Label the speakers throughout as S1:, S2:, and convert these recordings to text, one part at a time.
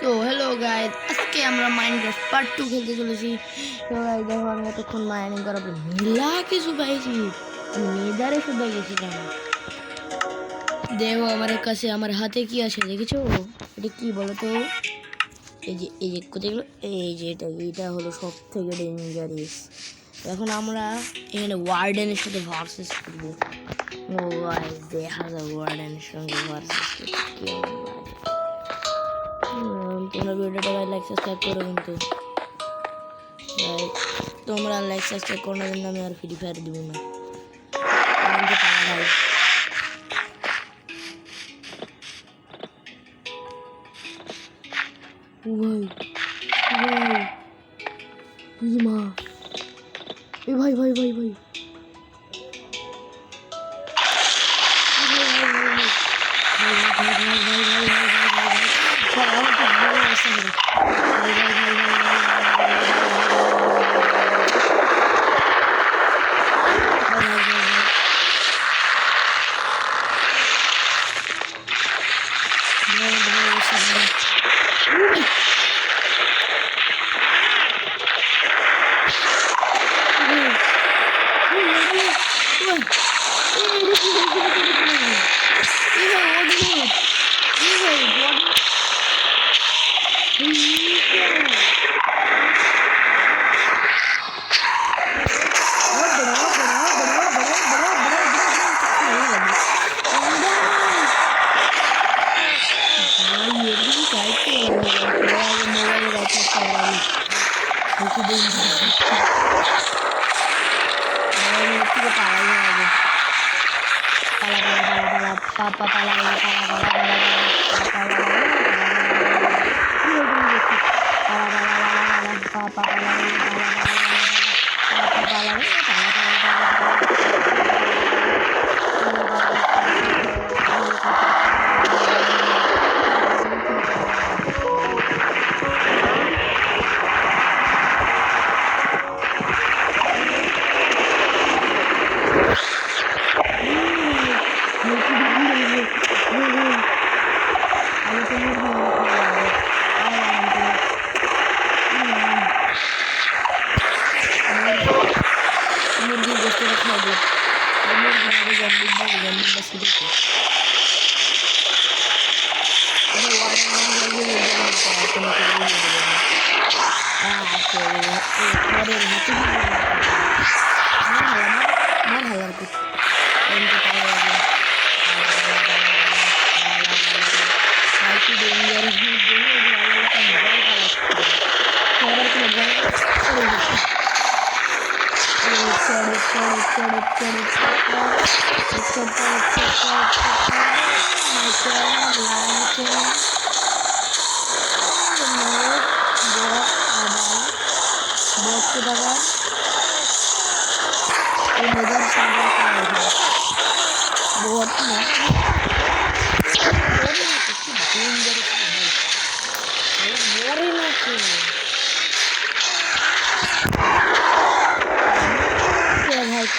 S1: তো hello guys, আজকে আমরা মাইনক্রাফট পার্ট 2 খেলতে চলেছি। তো গাইস দেখো, আমি এতক্ষণ মাইনিং করার পর মেলা কিছু পাইছি। নেদারে শুধু গেছিলাম। দেখো আমার কাছে, আমার হাতে কি আছে দেখেছো? এটা কি বলো তো? এই যে কোথায়গুলো, এই যে এটা হলো সব থেকে ডেঞ্জারাস। এখন আমরা এখানে ওয়ার্ডেনের সাথে ভার্সেস করবো। ও গাইস, দেখা যায় ওয়ার্ডেনের সঙ্গে ভার্সেস করতে কেমন লাগে। তোমরা ভিডিওটা লাইক সাবস্ক্রাইব করো, কিন্তু তোমরা লাইক সাবস্ক্রাইব করো না, কিন্তু আমি আর ফ্রি ফায়ার দিব না। ভাই ভাই ভাই ভাই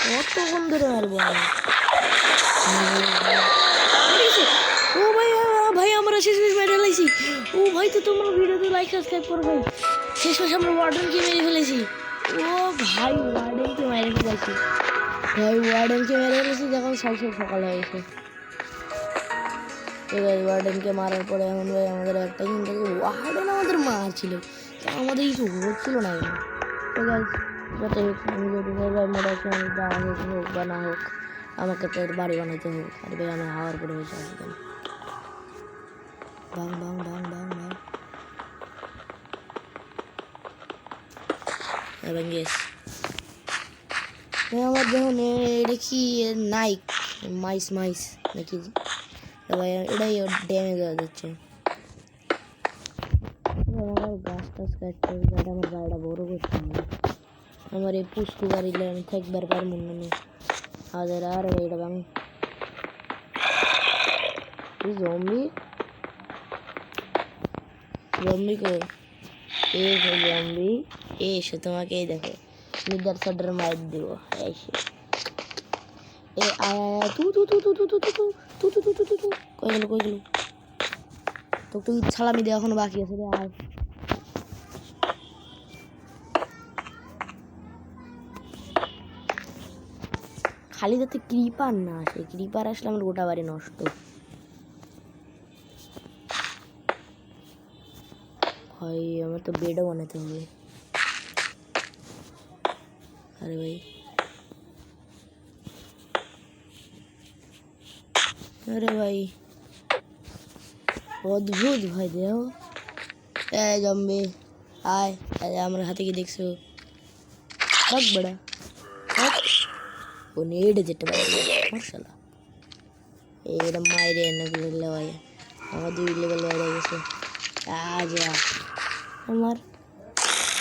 S1: কতক্ষণ ধরে মারবো আমি? ও ভাই ভাই, আমরা শেষমেশ মেরে ফেলেছি। ও ভাই, তো তোমরা ভিডিওতে লাইক সাবস্ক্রাইব করো ভাই। শেষমেশ আমরা ওয়ার্ডেনকে মেরে ফেলেছি। ও ভাই, ওয়ার্ডেনকে মেরে ফেলেছি ভাই, ওয়ার্ডেনকে মেরে ফেলেছি যখন সকাল হয়ে গেছে। ওয়ার্ডেনকে মারার পরে এখন ভাই আমাদের একটা কিন্তু ওয়ার্ডেন আমাদের মারছিল, আমাদের কিছু হচ্ছিল না। তো গাইস, যাতে আমি যদি হোক বা না হোক, আমাকে তো বাড়ি বানাইতে হোক। আর ভাই আমি হাওয়ার পরে বসে আসবেন। বাং বাং বাং বাং বাং। এবং গেস আমার যখন এটা কি নাইক মাইস নাকি ভাই, এটাই ড্যামেজ হয়ে যাচ্ছে। আমার গাছ টাছ কাটতে আমার গাড়িটা বড় করতে হবে। আমার এই পুষ্কু গাড়িলে আমি থাকবার পারবো না। হাজার আর এটা বাং জম্বি কো জম্বি এসে তোমাকে এই দেখো লিডার সাডার মার দিব। এসে এ আয় তু তু তু তু তু তু তু তু তু তু তু তু কই গেল তো সালামি দেওয়া এখনো বাকি আছে রে। আর খালি যাতে ক্রিপার না আসে, ক্রিপার আসলে আমার গোটা বাড়ি নষ্ট। ভাই আমার তো বেডও বানাতে হবে। আরে ভাই আরে ভাই অদ্ভুত ভাই দেহ। জম্বি আয়, আমার হাতে কি দেখছো? ভাগ বড়া ও নেট যেতে পারে মার্শাল্লাহ। এটা মাইরে এনে দিলে ভাই আমার 2 লেভেল বেড়ে গেছে। যা আমার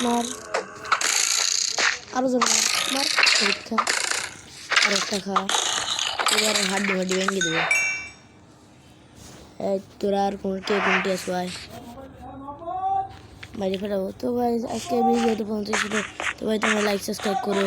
S1: মার আরো জন মার খা আর একটা খা, এবার হাড্ডি হাড্ডি ভেঙে দেবে। তোরা আর কোনটি আসো আয় বাইরে ফেরাবো। তো ভাই আজকে ভিডিওতে পৌঁছেছিল। তো ভাই তোমরা লাইক সাবস্ক্রাইব করো।